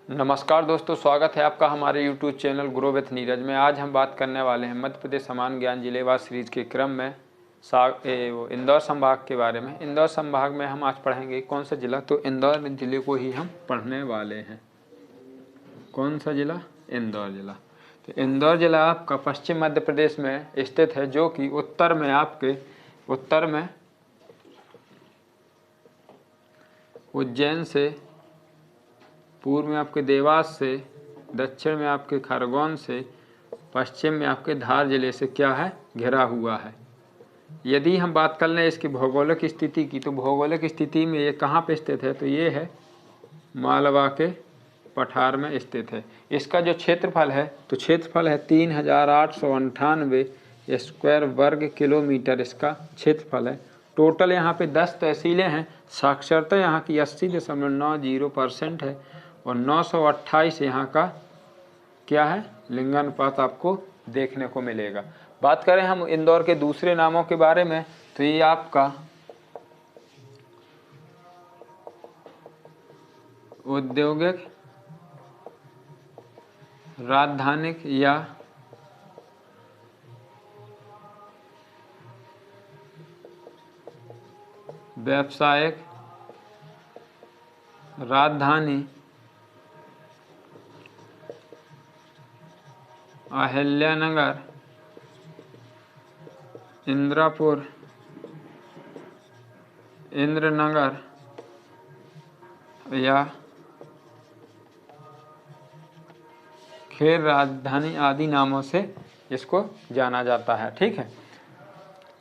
नमस्कार दोस्तों, स्वागत है आपका हमारे YouTube channel grow with Neeraj में। आज हम बात करने वाले हैं मध्य प्रदेश समान ज्ञान जिलेवार सीरीज के क्रम में इंदौर संभाग के बारे में। इंदौर संभाग में हम आज पढ़ेंगे कौन सा जिला, तो इंदौर जिले को ही हम पढ़ने वाले हैं। कौन सा जिला? इंदौर जिला। तो इंदौर जिला आपका पश्चिम मध्य प्रदेश में स्थित है, जो कि उत्तर में उज्जैन से, पूर्व में आपके देवास से, दक्षिण में आपके खरगोन से, पश्चिम में आपके धार जिले से क्या है, घिरा हुआ है। यदि हम बात कर लें इसकी भौगोलिक स्थिति की, तो भौगोलिक स्थिति में ये कहाँ पे स्थित है, तो ये है मालवा के पठार में स्थित है। इसका जो क्षेत्रफल है, तो क्षेत्रफल है 3898 स्क्वायर वर्ग किलोमीटर इसका क्षेत्रफल है। टोटल यहाँ पे 10 तहसीलें हैं। साक्षरता यहाँ की 80.90% है और 928 यहाँ का क्या है, लिंगानुपात आपको देखने को मिलेगा। बात करें हम इंदौर के दूसरे नामों के बारे में, तो ये आपका औद्योगिक राजधानी या व्यावसायिक राजधानी अहिल्यानगर, इंद्रपुर, इंद्रनगर या खेर राजधानी आदि नामों से इसको जाना जाता है। ठीक है,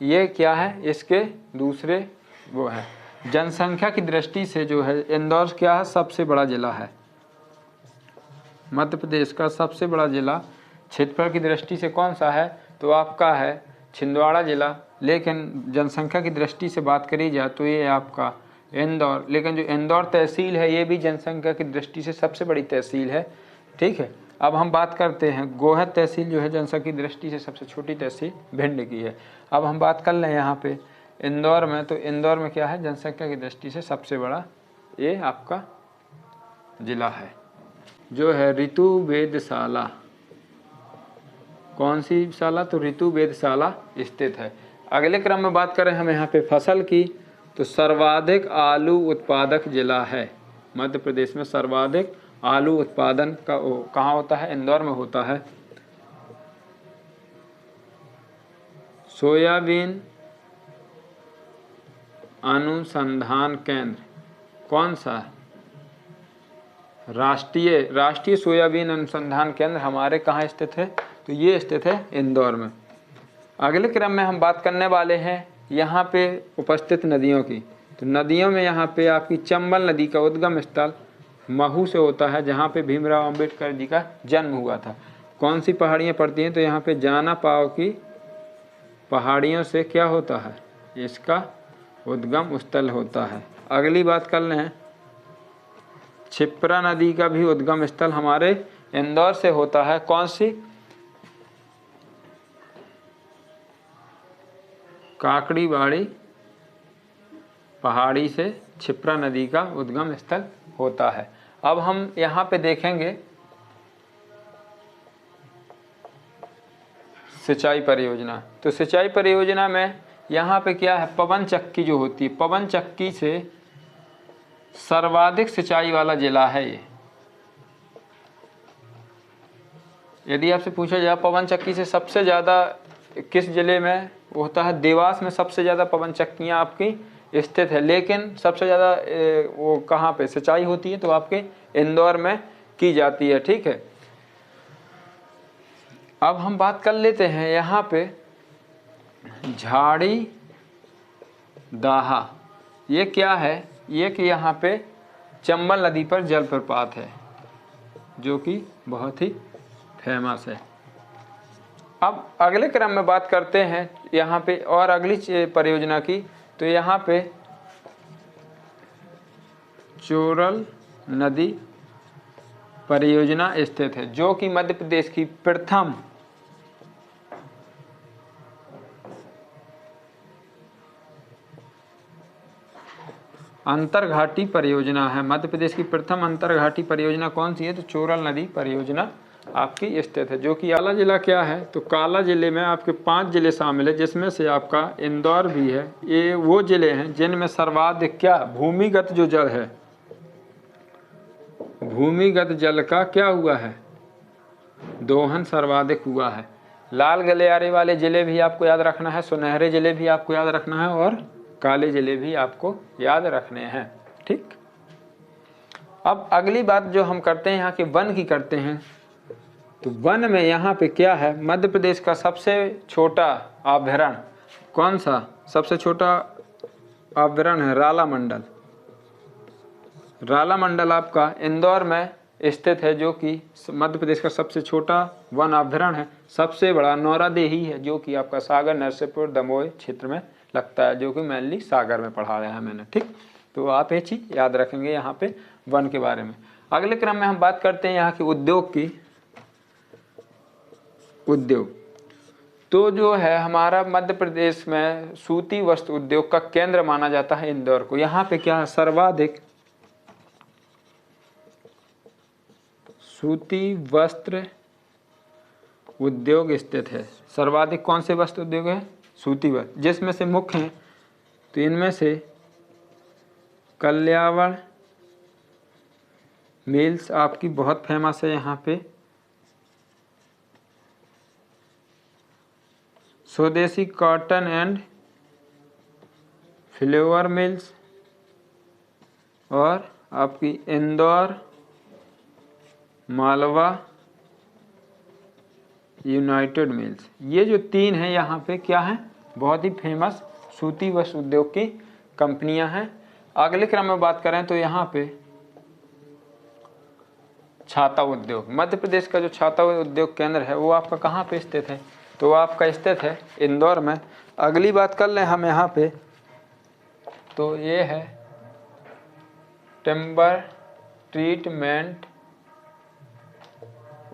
ये क्या है, इसके दूसरे वो है। जनसंख्या की दृष्टि से जो है इंदौर क्या है, सबसे बड़ा जिला है। मध्य प्रदेश का सबसे बड़ा जिला क्षेत्रफल की दृष्टि से कौन सा है, तो आपका है छिंदवाड़ा जिला। लेकिन जनसंख्या की दृष्टि से बात करी जाए तो ये आपका इंदौर, लेकिन जो इंदौर तहसील है ये भी जनसंख्या की दृष्टि से सबसे बड़ी तहसील है। ठीक है, अब हम बात करते हैं गोहद तहसील जो है जनसंख्या की दृष्टि से सबसे छोटी तहसील भिंड की है। अब हम बात कर लें यहाँ पे इंदौर में, तो इंदौर में क्या है, जनसंख्या की दृष्टि से सबसे बड़ा ये आपका जिला है, जो है ऋतु वेधशाला। कौन सी शाला? तो ऋतु वेधशाला स्थित है। अगले क्रम में बात करें हम यहाँ पे फसल की, तो सर्वाधिक आलू उत्पादक जिला है मध्य प्रदेश में। सर्वाधिक आलू उत्पादन का कहाँ होता है, इंदौर में होता है। सोयाबीन अनुसंधान केंद्र कौन सा है? राष्ट्रीय सोयाबीन अनुसंधान केंद्र हमारे कहाँ स्थित है, तो ये स्थित है इंदौर में। अगले क्रम में हम बात करने वाले हैं यहाँ पे उपस्थित नदियों की। तो नदियों में यहाँ पे आपकी चंबल नदी का उद्गम स्थल महू से होता है, जहाँ पे भीमराव अंबेडकर जी का जन्म हुआ था। कौन सी पहाड़ियाँ पड़ती हैं, तो यहाँ पे जाना पाव की पहाड़ियों से क्या होता है, इसका उद्गम स्थल होता है। अगली बात कर लें, क्षिप्रा नदी का भी उद्गम स्थल हमारे इंदौर से होता है। कौन सी? काकड़ीबाड़ी पहाड़ी से क्षिप्रा नदी का उद्गम स्थल होता है। अब हम यहाँ पे देखेंगे सिंचाई परियोजना। तो सिंचाई परियोजना में यहाँ पे क्या है, पवन चक्की जो होती है, पवन चक्की से सर्वाधिक सिंचाई वाला जिला है ये। यदि आपसे पूछा जाए पवन चक्की से सबसे ज़्यादा किस जिले में होता है, देवास में सबसे ज़्यादा पवन चक्कियाँ आपकी स्थित है। लेकिन सबसे ज़्यादा वो कहाँ पे सिंचाई होती है, तो आपके इंदौर में की जाती है। ठीक है, अब हम बात कर लेते हैं यहाँ पे झाड़ी दाहा। ये क्या है, ये कि यहाँ पे चंबल नदी पर जलप्रपात है, जो कि बहुत ही फेमस है। अब अगले क्रम में बात करते हैं यहाँ पे और अगली परियोजना की। तो यहाँ पे चोरल नदी परियोजना स्थित है, जो कि मध्य प्रदेश की प्रथम अंतरघाटी परियोजना है। मध्य प्रदेश की प्रथम अंतरघाटी परियोजना कौन सी है? तो चोरल नदी परियोजना आपकी स्थित है। जो कि काला जिला क्या है? तो काला जिले में आपके 5 जिले शामिल है, जिसमें से आपका इंदौर भी है। ये वो जिले हैं जिनमें सर्वाधिक क्या भूमिगत जो जल है, भूमिगत जल का क्या हुआ है? दोहन सर्वाधिक हुआ है। लाल गलियारे वाले जिले भी आपको याद रखना है, सुनहरे जिले भी आपको याद रखना है और काले जिले भी आपको याद रखने हैं। ठीक, अब अगली बात जो हम करते हैं यहाँ के वन की करते हैं। तो वन में यहाँ पे क्या है? मध्य प्रदेश का सबसे छोटा अभयारण्य कौन सा? सबसे छोटा अभयारण्य है राला मंडल। राला मंडल आपका इंदौर में स्थित है, जो कि मध्य प्रदेश का सबसे छोटा वन अभयारण्य है। सबसे बड़ा नौरादेही है, जो कि आपका सागर, नरसिंहपुर, दमोह क्षेत्र में लगता है, जो कि मेनली सागर में पढ़ा रहा है मैंने। ठीक, तो आप ये चीज याद रखेंगे यहाँ पे वन के बारे में। अगले क्रम में हम बात करते हैं यहाँ के उद्योग की। उद्योग तो जो है हमारा मध्य प्रदेश में सूती वस्त्र उद्योग का केंद्र माना जाता है इंदौर को। यहाँ पे क्या है? सर्वाधिक सूती वस्त्र उद्योग स्थित है। सर्वाधिक कौन से वस्त्र उद्योग है? सूती वस्त्र, जिसमें से मुख्य हैं तो इनमें से कल्याण मिल्स आपकी बहुत फेमस है यहाँ पे, स्वदेशी कॉटन एंड फ्लेवर मिल्स और आपकी इंदौर मालवा यूनाइटेड मिल्स। ये जो 3 हैं यहाँ पे क्या हैं? बहुत ही फेमस सूती वस्त्र उद्योग की कंपनियां हैं। अगले क्रम में बात करें तो यहाँ पे छाता उद्योग। मध्य प्रदेश का जो छाता उद्योग केंद्र है वो आपका कहाँ पे स्थित है? तो आपका स्थित है इंदौर में। अगली बात कर लें हम यहाँ पे, तो ये है टिम्बर ट्रीटमेंट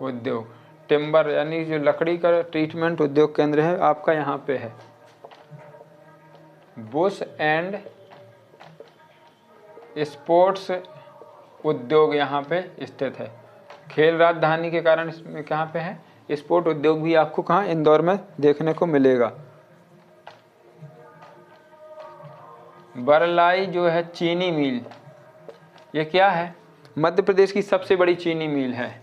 उद्योग। टिम्बर यानी जो लकड़ी का ट्रीटमेंट उद्योग केंद्र है आपका यहाँ पे है। बुश एंड स्पोर्ट्स उद्योग यहाँ पे स्थित है। खेल राजधानी के कारण इसमें कहाँ पे है? स्पोर्ट उद्योग भी आपको कहाँ? इंदौर में देखने को मिलेगा। बरलाई जो है चीनी मिल, ये क्या है? मध्य प्रदेश की सबसे बड़ी चीनी मिल है,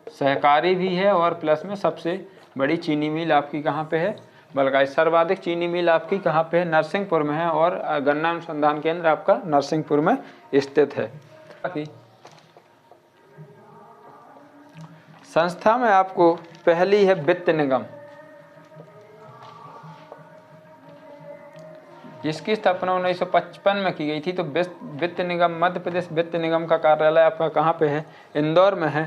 सहकारी भी है और प्लस में सबसे बड़ी चीनी मिल आपकी कहाँ पे है? बलगाई। सर्वाधिक चीनी मिल आपकी कहाँ पे है? नरसिंहपुर में है और गन्ना अनुसंधान केंद्र आपका नरसिंहपुर में स्थित है। संस्था में आपको पहली है वित्त निगम। इसकी स्थापना 1955 में की गई थी। तो वित्त निगम, मध्य प्रदेश वित्त निगम का कार्यालय आपका कहाँ पे है? इंदौर में है।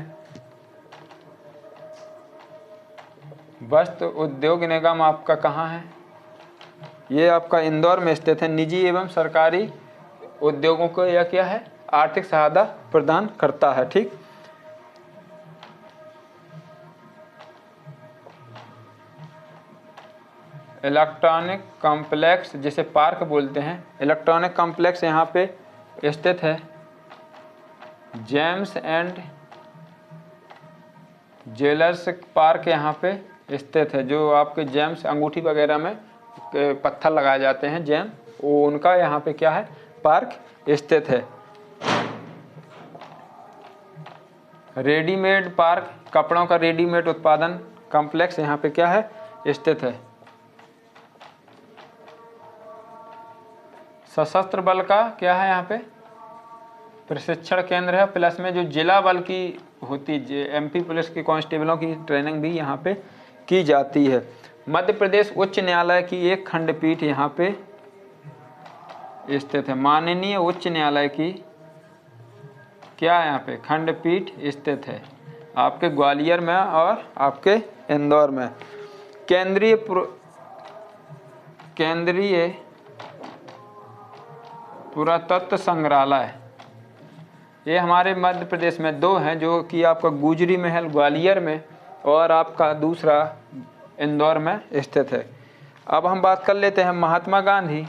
वस्त्र उद्योग निगम आपका कहाँ है? ये आपका इंदौर में स्थित है। निजी एवं सरकारी उद्योगों को यह क्या है? आर्थिक सहायता प्रदान करता है। ठीक, इलेक्ट्रॉनिक कॉम्प्लेक्स जिसे पार्क बोलते हैं, इलेक्ट्रॉनिक कॉम्प्लेक्स यहाँ पे स्थित है। जेम्स एंड ज्वेलर्स पार्क यहाँ पे स्थित है। जो आपके जेम्स अंगूठी वगैरह में पत्थर लगाए जाते हैं जेम, वो उनका यहाँ पे क्या है? पार्क स्थित है। रेडीमेड पार्क, कपड़ों का रेडीमेड उत्पादन कॉम्प्लेक्स यहाँ पे क्या है? स्थित है। सशस्त्र बल का क्या है? यहाँ पे प्रशिक्षण केंद्र है। प्लस में जो जिला बल की होती MP पुलिस के कांस्टेबलों की ट्रेनिंग भी यहाँ पे की जाती है। मध्य प्रदेश उच्च न्यायालय की एक खंडपीठ यहाँ पे स्थित है। माननीय उच्च न्यायालय की क्या है यहाँ पे? खंडपीठ स्थित है आपके ग्वालियर में और आपके इंदौर में। केंद्रीय पुरातत्व संग्रहालय, ये हमारे मध्य प्रदेश में 2 हैं, जो कि आपका गुजरी महल ग्वालियर में और आपका दूसरा इंदौर में स्थित है। अब हम बात कर लेते हैं महात्मा गांधी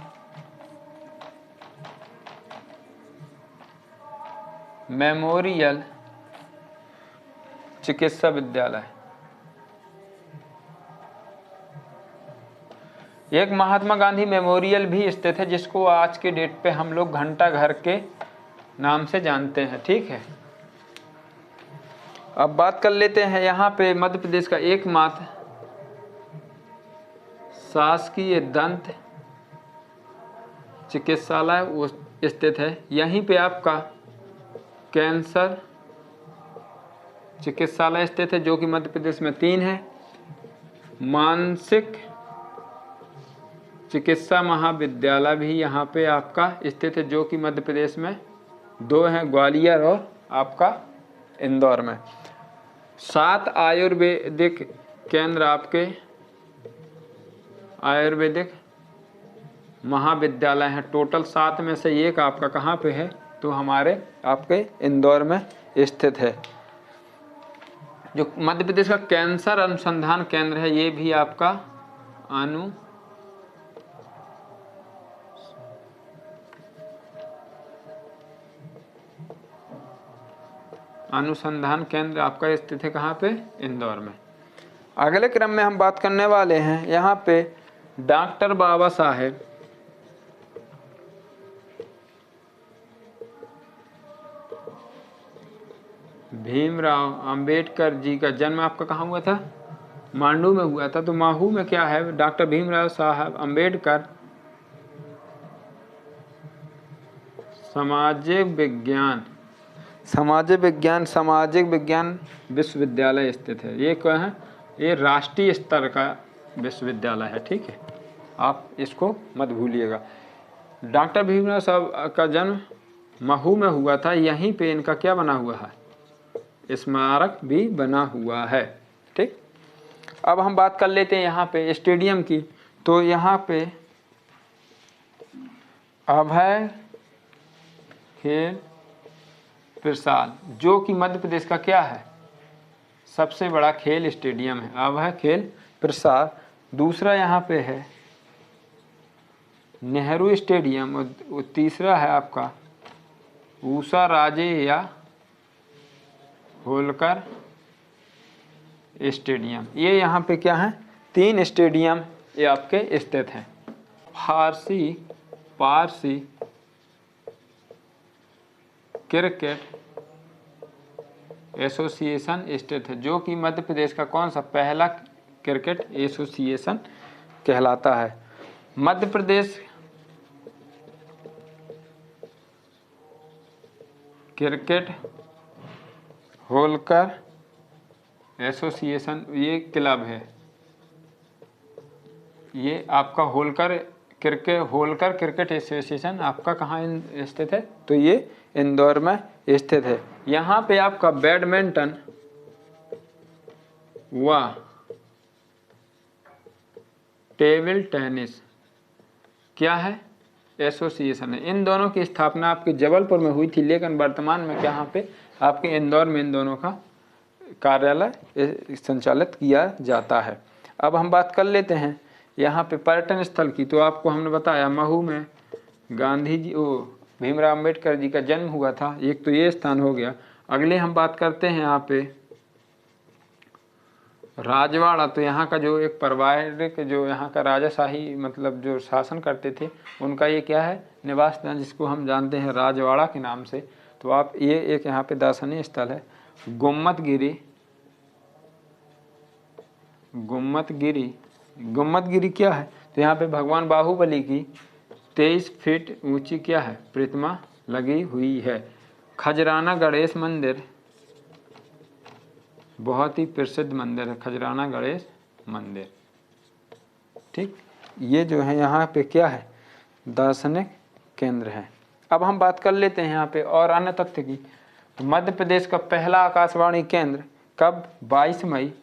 मेमोरियल चिकित्सा विद्यालय। एक महात्मा गांधी मेमोरियल भी स्थित है जिसको आज के डेट पे हम लोग घंटा घर के नाम से जानते हैं। ठीक है, अब बात कर लेते हैं यहाँ पे मध्य प्रदेश का एकमात्र शासकीय दंत चिकित्सालय वो स्थित है। यहीं पे आपका कैंसर चिकित्सालय स्थित है जो कि मध्य प्रदेश में 3 है। मानसिक चिकित्सा महाविद्यालय भी यहाँ पे आपका स्थित है जो कि मध्य प्रदेश में 2 हैं, ग्वालियर और आपका इंदौर में। 7 आयुर्वेदिक केंद्र आपके आयुर्वेदिक महाविद्यालय हैं। टोटल 7 में से एक आपका कहाँ पे है, तो हमारे आपके इंदौर में स्थित है। जो मध्य प्रदेश का कैंसर अनुसंधान केंद्र है ये भी आपका अनुसंधान केंद्र आपका स्थित है कहाँ पे, इंदौर में। अगले क्रम में हम बात करने वाले हैं यहाँ पे डॉक्टर बाबा साहेब भीमराव अंबेडकर जी का जन्म आपका कहाँ हुआ था, मांडू में हुआ था। तो माहू में क्या है, डॉक्टर भीमराव साहब अंबेडकर सामाजिक विज्ञान विश्वविद्यालय स्थित है। ये क्या है, ये राष्ट्रीय स्तर का विश्वविद्यालय है। ठीक है, आप इसको मत भूलिएगा। डॉक्टर भीमराव साहब का जन्म महू में हुआ था। यहीं पे इनका क्या बना हुआ है, स्मारक भी बना हुआ है। ठीक, अब हम बात कर लेते हैं यहाँ पे स्टेडियम की। तो यहाँ पे अभय खेल प्रसाद जो कि मध्य प्रदेश का क्या है, सबसे बड़ा खेल स्टेडियम है, अभय खेल प्रसाद। दूसरा यहाँ पे है नेहरू स्टेडियम और तीसरा है आपका ऊषा राजे या होलकर स्टेडियम। ये यहाँ पे क्या है, 3 स्टेडियम ये आपके स्थित हैं। पारसी क्रिकेट एसोसिएशन स्थित है जो कि मध्य प्रदेश का कौन सा पहला क्रिकेट एसोसिएशन कहलाता है। मध्य प्रदेश क्रिकेट होलकर एसोसिएशन ये क्लब है, ये आपका होलकर क्रिकेट एसोसिएशन आपका कहाँ स्थित है, तो ये इंदौर में स्थित है। यहाँ पे आपका बैडमिंटन व टेबल टेनिस क्या है, एसोसिएशन है। इन दोनों की स्थापना आपके जबलपुर में हुई थी, लेकिन वर्तमान में क्या यहाँ पे आपके इंदौर में इन दोनों का कार्यालय संचालित किया जाता है। अब हम बात कर लेते हैं यहाँ पे पर्यटन स्थल की। तो आपको हमने बताया महू में गांधी जी भीमराव अंबेडकर जी का जन्म हुआ था, एक तो ये स्थान हो गया। अगले हम बात करते हैं यहाँ पे राजवाड़ा। तो यहाँ का जो एक पारिवारिक जो यहाँ का राजाशाही मतलब जो शासन करते थे उनका ये क्या है, निवास स्थान, जिसको हम जानते हैं राजवाड़ा के नाम से। तो आप ये एक यहाँ पे दर्शनीय स्थल है गुम्मतगिरी क्या है, तो यहाँ पे भगवान बाहुबली की 23 फीट ऊंची क्या है, प्रतिमा लगी हुई है। खजराना गणेश मंदिर बहुत ही प्रसिद्ध मंदिर है, खजराना गणेश मंदिर। ठीक, ये जो है यहाँ पे क्या है, दार्शनिक केंद्र है। अब हम बात कर लेते हैं यहाँ पे और अन्य तथ्य की। तो मध्य प्रदेश का पहला आकाशवाणी केंद्र कब, 22 मई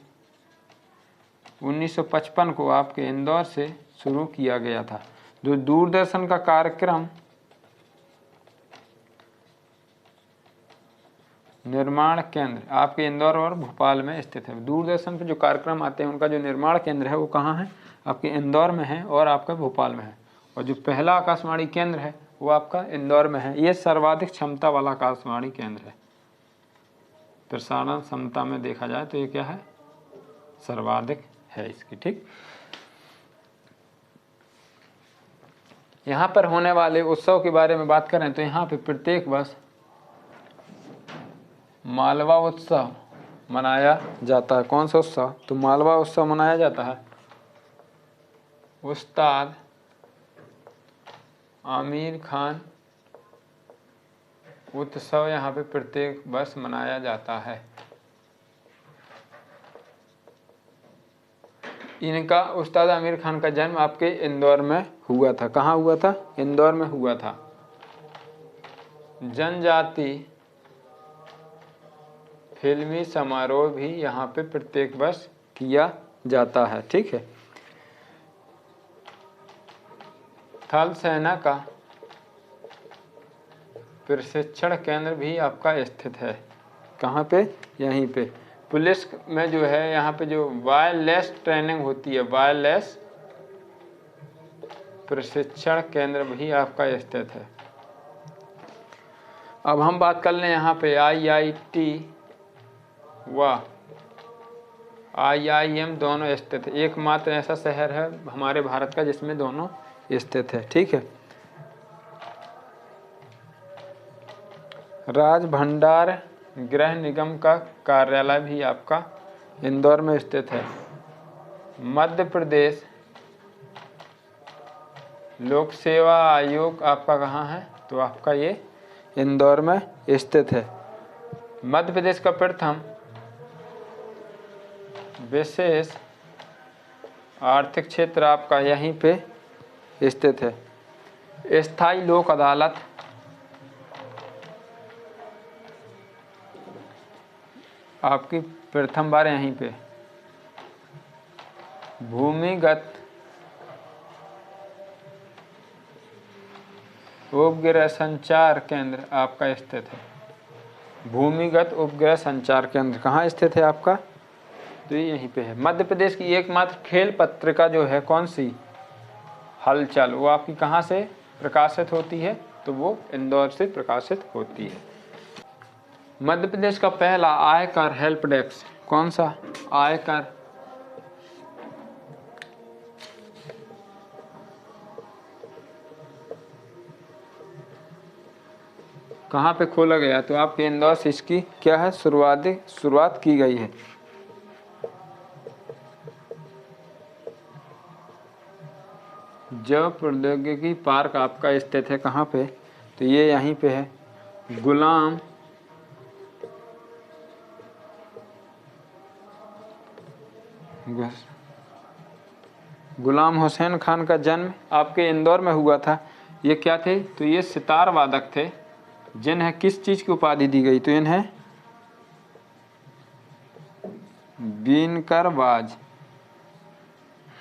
1955 को आपके इंदौर से शुरू किया गया था। जो दूरदर्शन का कार्यक्रम निर्माण केंद्र आपके इंदौर और भोपाल में स्थित है। दूरदर्शन पे जो कार्यक्रम आते हैं उनका जो निर्माण केंद्र है वो कहाँ है, आपके इंदौर में है और आपका भोपाल में है। और जो पहला आकाशवाणी केंद्र है वो आपका इंदौर में है। ये सर्वाधिक क्षमता वाला आकाशवाणी केंद्र है। प्रसारण क्षमता में देखा जाए तो ये क्या है, सर्वाधिक है इसकी। ठीक, यहाँ पर होने वाले उत्सव के बारे में बात करें तो यहाँ पे प्रत्येक वर्ष मालवा उत्सव मनाया जाता है। कौन सा उत्सव, तो मालवा उत्सव मनाया जाता है। उस्ताद आमिर खान उत्सव यहाँ पे प्रत्येक वर्ष मनाया जाता है। इनका, उस्ताद आमिर खान का जन्म आपके इंदौर में हुआ था। कहाँ हुआ था, इंदौर में हुआ था। जनजाति फिल्मी समारोह भी यहाँ पे प्रत्येक वर्ष किया जाता है। ठीक है, थल सेना का प्रशिक्षण केंद्र भी आपका स्थित है। कहाँ पे, यहीं पे। पुलिस में जो है यहाँ पे जो वायरलेस ट्रेनिंग होती है, वायरलेस प्रशिक्षण केंद्र भी आपका स्थित है। अब हम बात कर लें यहाँ पे IIT व IIM दोनों स्थित है। एकमात्र ऐसा शहर है हमारे भारत का जिसमें दोनों स्थित है। ठीक है, राज भंडार गृह निगम का कार्यालय भी आपका इंदौर में स्थित है। मध्य प्रदेश लोक सेवा आयोग आपका कहाँ है, तो आपका ये इंदौर में स्थित है। मध्य प्रदेश का प्रथम विशेष आर्थिक क्षेत्र आपका यहीं पे स्थित है। स्थायी लोक अदालत आपकी प्रथम बार यहीं पे। भूमिगत उपग्रह संचार केंद्र आपका स्थित है। भूमिगत उपग्रह संचार केंद्र कहाँ स्थित है आपका, तो ये यहीं पे है। मध्य प्रदेश की एकमात्र खेल पत्रिका जो है कौन सी, हलचल, वो आपकी कहाँ से प्रकाशित होती है, तो वो इंदौर से प्रकाशित होती है। मध्य प्रदेश का पहला आयकर हेल्प डेस्क कौन सा, आयकर कहाँ पे खोला गया, तो आपके इंदौर से इसकी क्या है, शुरुआत की गई है। जब प्रौद्योगिकी पार्क आपका स्थित है कहाँ पे, तो ये यहीं पे है। गुलाम हुसैन खान का जन्म आपके इंदौर में हुआ था। ये क्या थे, तो ये सितार वादक थे जिन्हें किस चीज़ की उपाधि दी गई, तो इन्हें बीनकरबाज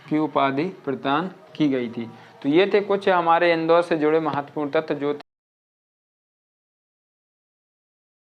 की उपाधि प्रदान की गई थी। तो ये थे कुछ हमारे इंदौर से जुड़े महत्वपूर्ण तथ्य जो